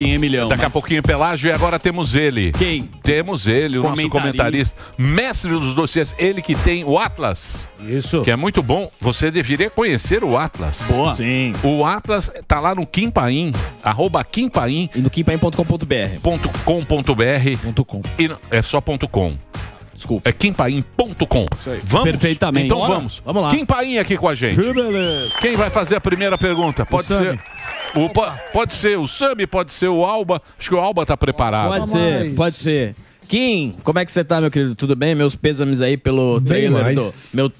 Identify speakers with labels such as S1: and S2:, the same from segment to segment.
S1: Milhão.
S2: Daqui a pouquinho, Pelágio, e agora temos ele.
S1: Quem?
S2: Temos ele, o nosso comentarista, mestre dos dossiês, ele que tem o Atlas.
S3: Isso.
S2: Que é muito bom. Você deveria conhecer o Atlas.
S1: Boa.
S3: Sim.
S2: O Atlas tá lá no Kim Paim, @KimPaim.
S1: E no kimpaim.com.br.
S2: .com.br. E é só .com.
S1: Desculpa.
S2: É kimpaim.com. Vamos?
S1: Perfeitamente.
S2: Então
S1: Bora.
S2: vamos.
S1: Vamos lá.
S2: Kim Paim aqui com a gente. Quem vai fazer a primeira pergunta? Pode ser... Pode ser o Sami, pode ser o Alba. Acho que o Alba tá preparado.
S1: Pode ser, pode ser. Kim, como é que você tá, meu querido? Tudo bem? Meus pêsames aí pelo trailer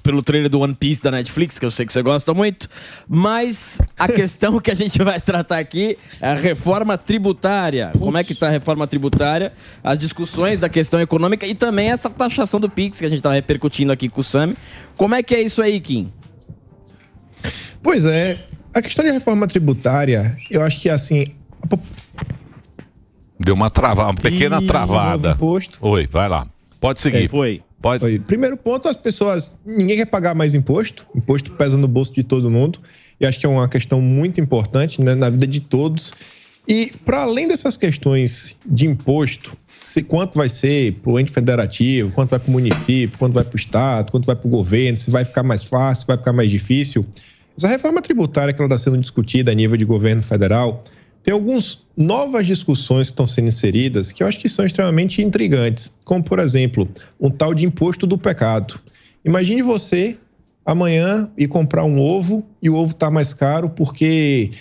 S1: pelo trailer do One Piece da Netflix, que eu sei que você gosta muito. Mas a questão que a gente vai tratar aqui é a reforma tributária. Como é que tá a reforma tributária? As discussões da questão econômica e também essa taxação do Pix que a gente tava repercutindo aqui com o Sami. Como é que é isso aí, Kim?
S4: Pois é. A questão de reforma tributária, eu acho que assim...
S2: Deu uma pequena travada.
S4: Imposto.
S2: Oi, vai lá. Pode seguir. Pode.
S4: Primeiro ponto, as pessoas... Ninguém quer pagar mais imposto. Imposto pesa no bolso de todo mundo. E acho que é uma questão muito importante, né, na vida de todos. E, para além dessas questões de imposto, quanto vai ser para o ente federativo, quanto vai para o município, quanto vai para o estado, quanto vai para o governo, se vai ficar mais fácil, se vai ficar mais difícil... Essa reforma tributária que ela está sendo discutida a nível de governo federal, tem algumas novas discussões que estão sendo inseridas que eu acho que são extremamente intrigantes, como, por exemplo, um tal de imposto do pecado. Imagine você, amanhã, ir comprar um ovo e o ovo está mais caro porque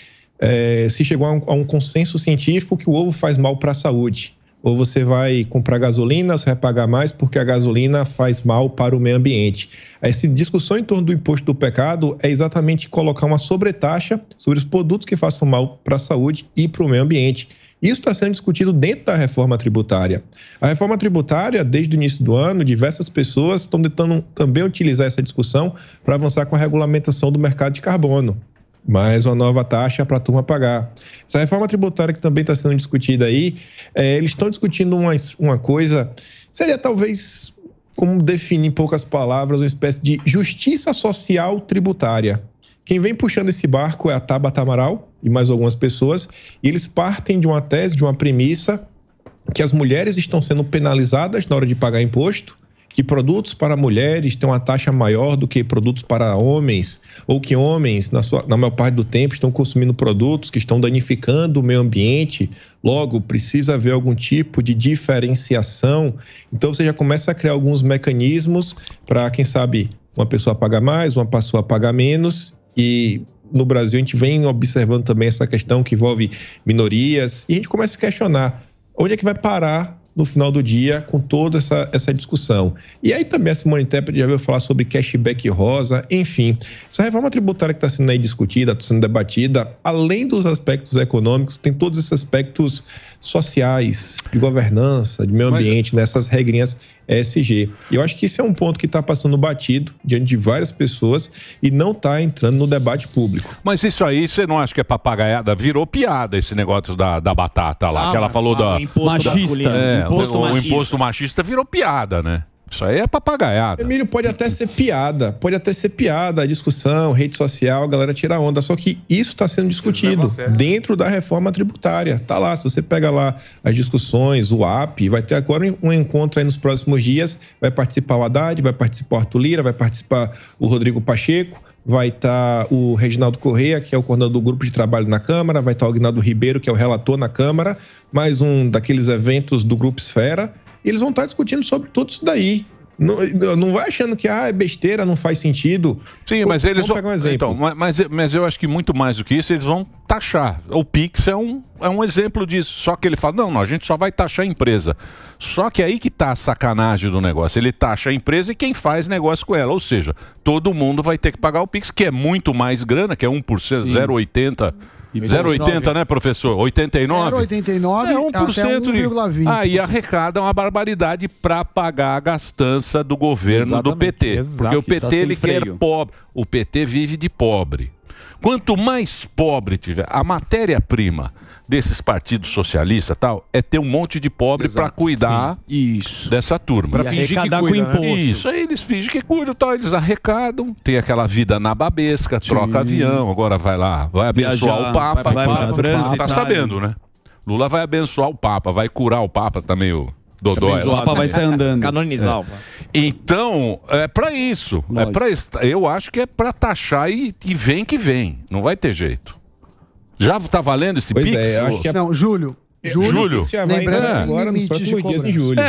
S4: se chegou a um consenso científico que o ovo faz mal para a saúde. Ou você vai comprar gasolina, você vai pagar mais porque a gasolina faz mal para o meio ambiente. Essa discussão em torno do imposto do pecado é exatamente colocar uma sobretaxa sobre os produtos que façam mal para a saúde e para o meio ambiente. Isso está sendo discutido dentro da reforma tributária. A reforma tributária, desde o início do ano, diversas pessoas estão tentando também utilizar essa discussão para avançar com a regulamentação do mercado de carbono. Mais uma nova taxa para a turma pagar. Essa reforma tributária que também está sendo discutida aí, eles estão discutindo uma coisa, seria talvez, como definir em poucas palavras, uma espécie de justiça social tributária. Quem vem puxando esse barco é a Tabata Amaral e mais algumas pessoas, e eles partem de uma tese, de uma premissa, que as mulheres estão sendo penalizadas na hora de pagar imposto, que produtos para mulheres têm uma taxa maior do que produtos para homens, ou que homens, na maior parte do tempo, estão consumindo produtos que estão danificando o meio ambiente. Logo, precisa haver algum tipo de diferenciação. Então, você já começa a criar alguns mecanismos para, quem sabe, uma pessoa pagar mais, uma pessoa pagar menos. E no Brasil, a gente vem observando também essa questão que envolve minorias. E a gente começa a questionar onde é que vai parar no final do dia com toda essa discussão. E aí também a Simone Tebet já veio falar sobre cashback rosa, enfim. Essa reforma tributária que está sendo aí discutida, está sendo debatida, além dos aspectos econômicos, tem todos esses aspectos sociais, de governança, de meio ambiente, nessas regrinhas ESG. E eu acho que esse é um ponto que está passando batido diante de várias pessoas e não está entrando no debate público.
S2: Mas isso aí, você não acha que é papagaiada? Virou piada esse negócio da batata lá, que ela falou da...
S1: Imposto machista.
S2: O imposto machista virou piada, né? Isso aí é papagaiada.
S4: Emílio, pode até ser piada, a discussão, rede social, a galera tira onda, só que isso está sendo discutido dentro da reforma tributária. Tá lá, se você pega lá as discussões, o AP, vai ter agora um encontro aí nos próximos dias, vai participar o Haddad, vai participar o Arthur Lira, vai participar o Rodrigo Pacheco, vai estar o Reginaldo Corrêa, que é o coordenador do grupo de trabalho na Câmara, vai estar o Aguinaldo Ribeiro, que é o relator na Câmara, mais um daqueles eventos do Grupo Esfera, e eles vão estar discutindo sobre tudo isso daí. Não vai achando que é besteira, não faz sentido.
S2: Sim, mas eles
S4: vão pegar um exemplo.
S2: Então, mas eu acho que muito mais do que isso, eles vão taxar. O Pix é um exemplo disso. Só que ele fala, não, a gente só vai taxar a empresa. Só que aí que tá a sacanagem do negócio. Ele taxa a empresa e quem faz negócio com ela. Ou seja, todo mundo vai ter que pagar o Pix, que é muito mais grana, que é 1%, 0,80%. 0,80, né, professor? 89?
S5: 0,89
S2: é 1%
S5: até 1,20.
S2: Aí arrecada uma barbaridade para pagar a gastança do governo do PT. Porque o PT, ele quer pobre. O PT vive de pobre. Quanto mais pobre tiver, a matéria-prima desses partidos socialistas tal, é ter um monte de pobre para cuidar dessa turma.
S1: Para fingir que cuida, com imposto.
S2: Isso, aí eles fingem que cuidam, tal, eles arrecadam, tem aquela vida nababesca, troca avião, agora vai lá, vai abençoar o Papa,
S1: vai pra França,
S2: tá sabendo, né? Lula vai abençoar o Papa, vai curar o Papa também, o Dodói.
S3: O Papa vai sair andando.
S1: Canonizar.
S2: Então, é pra isso. Eu acho que é pra taxar e vem que vem. Não vai ter jeito. Já tá valendo esse Pix?
S5: Acho que não, Julho.
S2: Já
S5: vai agora nos próximos dias em julho.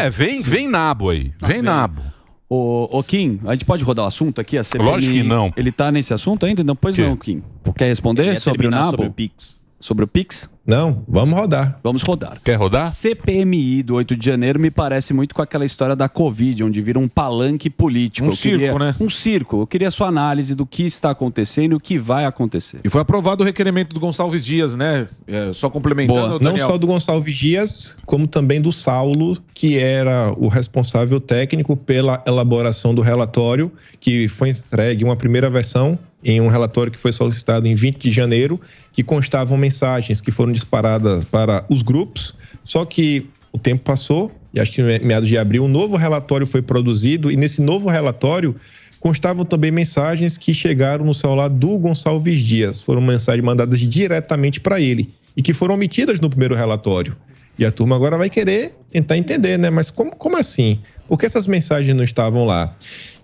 S2: Vem nabo aí. Vem nabo.
S3: Ô Kim, a gente pode rodar o assunto aqui? A CPMI,
S2: lógico que não.
S3: Ele tá nesse assunto ainda? Não, pois não, Kim. Quer responder sobre o nabo?
S1: Sobre o Pix.
S3: Sobre o Pix?
S4: Não, vamos rodar.
S3: Vamos rodar.
S2: Quer rodar?
S3: CPMI do 8 de janeiro me parece muito com aquela história da Covid, onde vira um palanque político.
S6: Um circo, né?
S3: Um circo. Eu queria sua análise do que está acontecendo e o que vai acontecer.
S6: E foi aprovado o requerimento do Gonçalves Dias, né? Só complementando,
S4: Não só do Gonçalves Dias, como também do Saulo, que era o responsável técnico pela elaboração do relatório, que foi entregue uma primeira versão em um relatório que foi solicitado em 20 de janeiro, que constavam mensagens que foram disparadas para os grupos, só que o tempo passou, e acho que em meados de abril, um novo relatório foi produzido, e nesse novo relatório constavam também mensagens que chegaram no celular do Gonçalves Dias, foram mensagens mandadas diretamente para ele, e que foram omitidas no primeiro relatório. E a turma agora vai querer tentar entender, né? Mas como assim? Por que essas mensagens não estavam lá?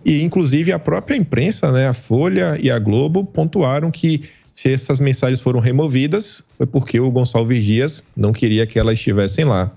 S4: E, inclusive, a própria imprensa, né, a Folha e a Globo, pontuaram que se essas mensagens foram removidas, foi porque o Gonçalves Dias não queria que elas estivessem lá.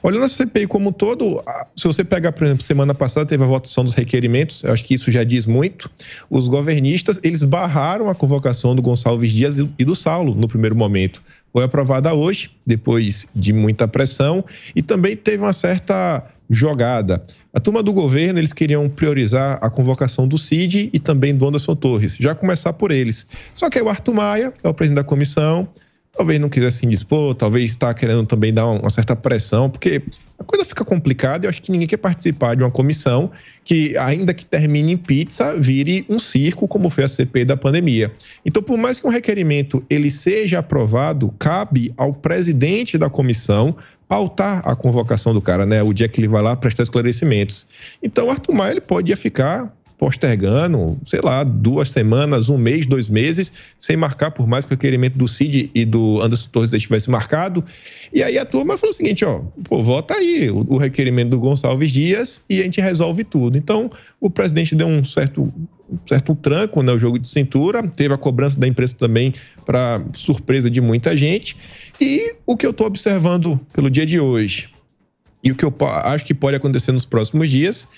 S4: Olhando a CPI como um todo, se você pegar, por exemplo, semana passada teve a votação dos requerimentos, eu acho que isso já diz muito. Os governistas, eles barraram a convocação do Gonçalves Dias e do Saulo no primeiro momento. Foi aprovada hoje, depois de muita pressão, e também teve uma certa jogada. A turma do governo, eles queriam priorizar a convocação do Cid e também do Anderson Torres, já começar por eles. Só que aí o Arthur Maia, que é o presidente da comissão, talvez não quisesse se indispor, talvez está querendo também dar uma certa pressão, porque a coisa fica complicada e eu acho que ninguém quer participar de uma comissão que, ainda que termine em pizza, vire um circo, como foi a CPI da pandemia. Então, por mais que um requerimento ele seja aprovado, cabe ao presidente da comissão pautar a convocação do cara, né? O dia que ele vai lá prestar esclarecimentos. Então, o Arthur Maia, ele pode ficar postergando, sei lá, 2 semanas, 1 mês, 2 meses, sem marcar, por mais que o requerimento do Cid e do Anderson Torres estivesse marcado. E aí a turma falou o seguinte, vota aí o requerimento do Gonçalves Dias e a gente resolve tudo. Então, o presidente deu um certo tranco, né, o jogo de cintura, teve a cobrança da imprensa também, para surpresa de muita gente. E o que eu estou observando pelo dia de hoje, e o que eu acho que pode acontecer nos próximos dias,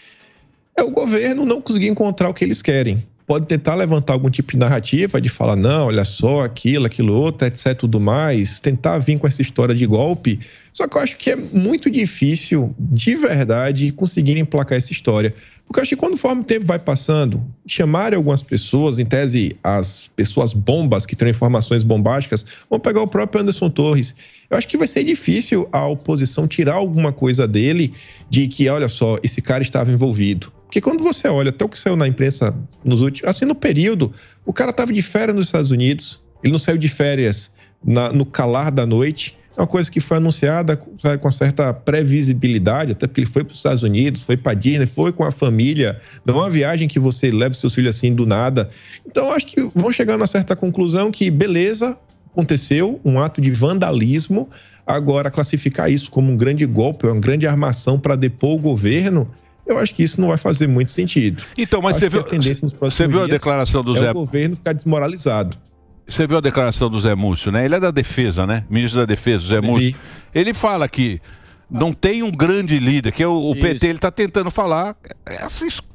S4: é o governo não conseguir encontrar o que eles querem. Pode tentar levantar algum tipo de narrativa, de falar, não, olha só, aquilo outro, etc, tudo mais, tentar vir com essa história de golpe. Só que eu acho que é muito difícil, de verdade, conseguir emplacar essa história. Porque eu acho que conforme o tempo vai passando, chamarem algumas pessoas, em tese, as pessoas bombas, que têm informações bombásticas, vão pegar o próprio Anderson Torres. Eu acho que vai ser difícil a oposição tirar alguma coisa dele de que, olha só, esse cara estava envolvido. Porque quando você olha até o que saiu na imprensa nos últimos, assim, no período, o cara estava de férias nos Estados Unidos, ele não saiu de férias no calar da noite. É uma coisa que foi anunciada com certa previsibilidade, até porque ele foi para os Estados Unidos, foi para a Disney, foi com a família. Não é uma viagem que você leva os seus filhos assim do nada. Então, acho que vão chegar a uma certa conclusão que, beleza, aconteceu um ato de vandalismo. Agora, classificar isso como um grande golpe, uma grande armação para depor o governo, eu acho que isso não vai fazer muito sentido.
S2: Então, mas você viu a declaração do Zé?
S4: O governo ficar desmoralizado.
S2: Você viu a declaração do Zé Múcio, né? Ele é da Defesa, né? Ministro da Defesa, Zé Múcio. Ele fala que não tem um grande líder, que é o PT, ele está tentando falar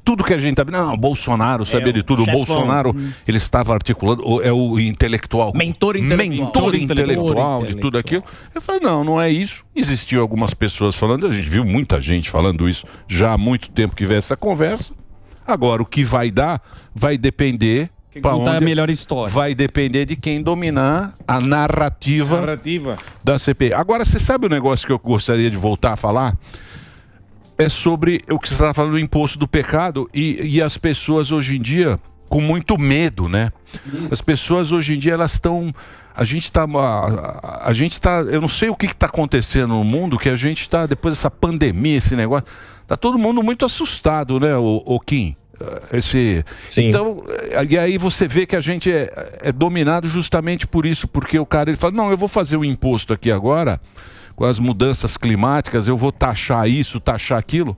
S2: tudo que a gente está vendo. Não, o Bolsonaro sabia de tudo. O Bolsonaro, ele estava articulando, é o intelectual.
S1: Mentor
S2: intelectual de tudo aquilo. Eu falo, não é isso. Existiam algumas pessoas falando, a gente viu muita gente falando isso já há muito tempo que vê essa conversa. Agora, o que vai dar vai depender...
S3: Contar a melhor história.
S2: Vai depender de quem dominar a narrativa da CPI. Agora, você sabe o negócio que eu gostaria de voltar a falar? É sobre o que você estava falando do imposto do pecado e as pessoas hoje em dia com muito medo, né? As pessoas hoje em dia, elas estão... A gente tá, eu não sei o que está acontecendo no mundo, que a gente está, depois dessa pandemia, esse negócio, tá todo mundo muito assustado, né, o Kim? Então, e aí você vê que a gente é dominado justamente por isso, porque o cara ele fala, não, eu vou fazer o imposto aqui agora com as mudanças climáticas, eu vou taxar isso, taxar aquilo.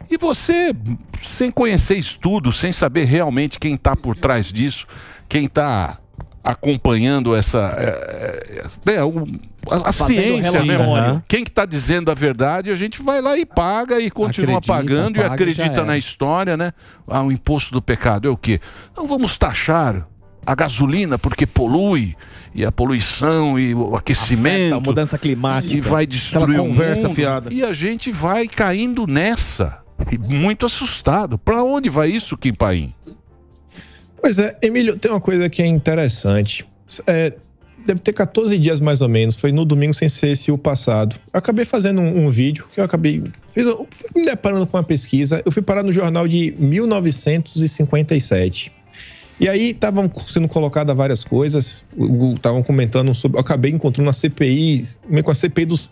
S2: E você, sem conhecer estudo, sem saber realmente quem está por trás disso, quem está acompanhando a ciência, né? Quem que está dizendo a verdade, a gente vai lá e paga e continua pagando e acredita na história, né? Ah, o imposto do pecado é o quê? Não vamos taxar a gasolina porque polui, e a poluição e o aquecimento,
S1: a mudança climática,
S2: e vai destruir o
S6: conversa
S2: mundo,
S6: fiada.
S2: e a gente vai caindo nessa, e muito assustado. Para onde vai isso, Kim Paim?
S4: Pois é, Emílio, tem uma coisa que é interessante. Deve ter 14 dias mais ou menos, foi no domingo sem ser esse o passado. Eu acabei fazendo um vídeo que eu fui me deparando com uma pesquisa. Eu fui parar no jornal de 1957. E aí estavam sendo colocadas várias coisas, estavam comentando sobre. Eu acabei encontrando uma CPI, com a CPI dos.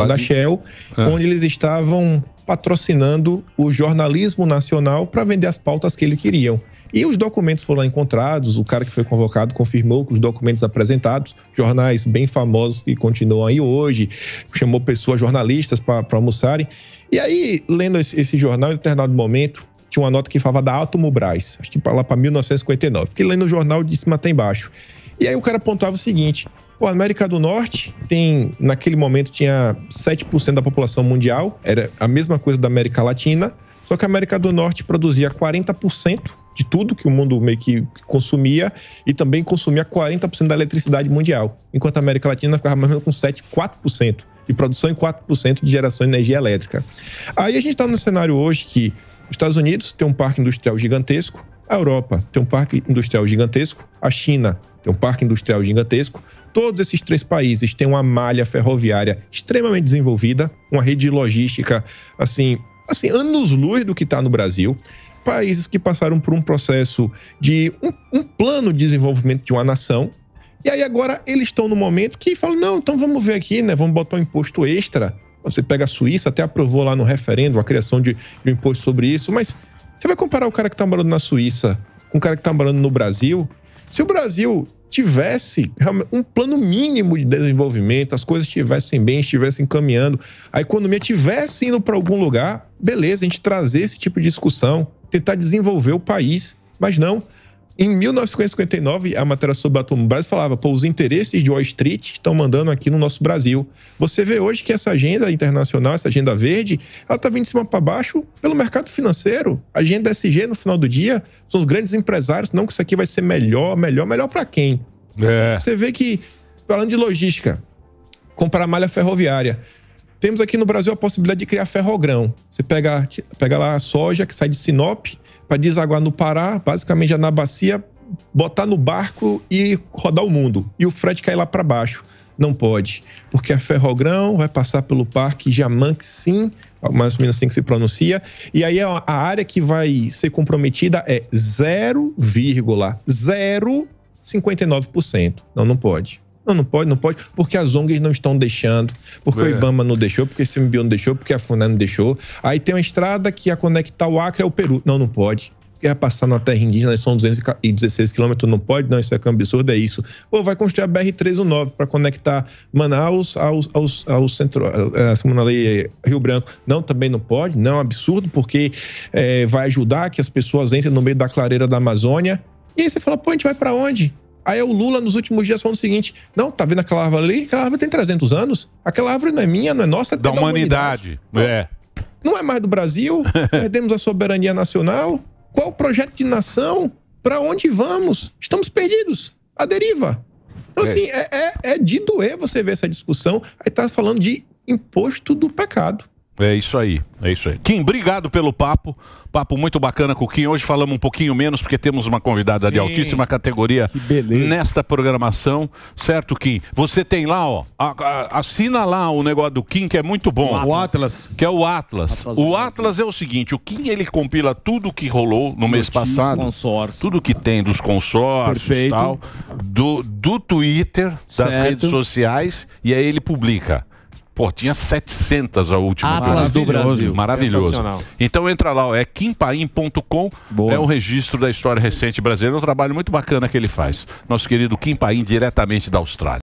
S4: Da Shell, onde eles estavam patrocinando o jornalismo nacional para vender as pautas que eles queriam. E os documentos foram encontrados, o cara que foi convocado confirmou que os documentos apresentados, jornais bem famosos que continuam aí hoje, chamou pessoas, jornalistas para almoçarem. E aí, lendo esse jornal, em determinado momento, tinha uma nota que falava da Atomobrás, acho que lá para 1959. Fiquei lendo o jornal de cima até embaixo. E aí o cara apontava o seguinte: a América do Norte naquele momento tinha 7% da população mundial, era a mesma coisa da América Latina, só que a América do Norte produzia 40% de tudo que o mundo meio que consumia e também consumia 40% da eletricidade mundial, enquanto a América Latina ficava mais ou menos com 4% de produção e 4% de geração de energia elétrica. Aí a gente está no cenário hoje que os Estados Unidos tem um parque industrial gigantesco, a Europa tem um parque industrial gigantesco, a China tem um parque industrial gigantesco. Todos esses 3 países têm uma malha ferroviária extremamente desenvolvida, uma rede de logística, assim anos-luz do que está no Brasil. Países que passaram por um processo de um plano de desenvolvimento de uma nação. E aí agora eles estão no momento que falam, não, então vamos ver aqui, né? Vamos botar um imposto extra. Você pega a Suíça, até aprovou lá no referendo a criação de um imposto sobre isso, mas você vai comparar o cara que está morando na Suíça com o cara que está morando no Brasil? Se o Brasil tivesse um plano mínimo de desenvolvimento, as coisas estivessem bem, estivessem caminhando, a economia estivesse indo para algum lugar, beleza, a gente trazer esse tipo de discussão, tentar desenvolver o país, mas não. Em 1959, a matéria sobre a Atomobrás falava, os interesses de Wall Street estão mandando aqui no nosso Brasil. Você vê hoje que essa agenda internacional, essa agenda verde, ela está vindo de cima para baixo pelo mercado financeiro. A agenda SG, no final do dia, são os grandes empresários, não que isso aqui vai ser melhor para quem? Você vê que, falando de logística, comprar malha ferroviária, temos aqui no Brasil a possibilidade de criar ferrogrão. Você pega lá a soja que sai de Sinop, para desaguar no Pará, basicamente já na bacia, botar no barco e rodar o mundo. E o frete cai lá para baixo. Não pode, porque a ferrogrão vai passar pelo Parque Jamanquim, mais ou menos assim que se pronuncia, e aí a área que vai ser comprometida é 0,059%. Não pode. Não pode, porque as ONGs não estão deixando, porque o IBAMA não deixou, porque o CMBio não deixou, porque a FUNAI não deixou. Aí tem uma estrada que ia conectar o Acre ao Peru. Não pode. Porque vai passar na terra indígena, são 216 quilômetros, não pode? Não, isso é um absurdo, é isso. Ou vai construir a BR-319 para conectar Manaus ao centro, como ali, Rio Branco. Não, também não pode. Não, é um absurdo, porque vai ajudar que as pessoas entrem no meio da clareira da Amazônia. E aí você fala, a gente vai para onde? Aí o Lula, nos últimos dias, falando o seguinte, não, tá vendo aquela árvore ali? Aquela árvore tem 300 anos. Aquela árvore não é minha, não é nossa, é
S2: da humanidade.
S4: Não é mais do Brasil, perdemos a soberania nacional. Qual o projeto de nação? Para onde vamos? Estamos perdidos. A deriva. Então, assim, é de doer você ver essa discussão. Aí tá falando de imposto do pecado.
S2: É isso aí. Kim, obrigado pelo papo. Papo muito bacana com o Kim. Hoje falamos um pouquinho menos porque temos uma convidada de altíssima categoria nesta programação. Certo, Kim? Você tem lá, assina lá o negócio do Kim, que é muito bom.
S6: O Atlas.
S2: Que é o Atlas. O Atlas é o seguinte, o Kim, ele compila tudo que rolou no mês passado. Tudo que tem dos consórcios e tal. Do Twitter, das redes sociais, e aí ele publica. Tinha 700 a última.
S1: Atlas do Brasil.
S2: Maravilhoso. Então entra lá, é kimpaim.com, é um registro da história recente brasileira, é um trabalho muito bacana que ele faz. Nosso querido Kim Paim, diretamente da Austrália.